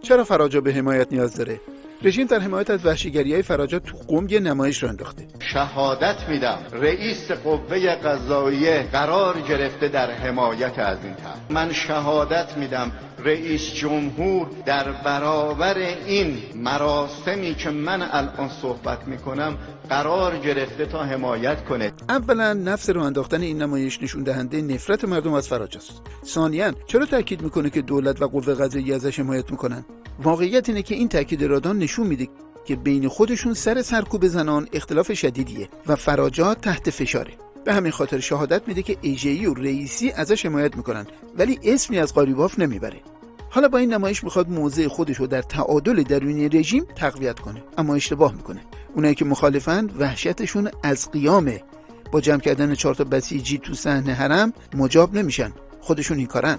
چرا فراجا به حمایت نیاز داره؟ رژیم در حمایت از وحشیگری‌های فراجا تو قم یه نمایش را انداخته. شهادت میدم رئیس قوه قضاییه قرار گرفته در حمایت از این طرح. من شهادت میدم رئیس جمهور در برابر این مراسمی که من الان صحبت میکنم قرار گرفته تا حمایت کنه. اولا نفس راه انداختن این نمایش نشون دهنده نفرت مردم از فراجاست. ثانیاً چرا تاکید میکنه که دولت و قوه قضاییه ازش حمایت میکنن؟ واقعیت اینه که این تاکید رادان نشون میده که بین خودشون سر سرکوب زنان اختلاف شدیدیه و فراجا تحت فشاره. به همین خاطر شهادت میده که ایجه‌ای و رئیسی ازش حمایت میکنن ولی اسمی از قالیباف نمیبره. حالا با این نمایش میخواد موضع خودش رو در تعادل درونی رژیم تقویت کنه، اما اشتباه میکنه. اونایی که مخالفن وحشتشون از قیامه. با جمع کردن 4 تا بسیجی تو صحن حرم مجاب نمیشن، خودشون این کارن.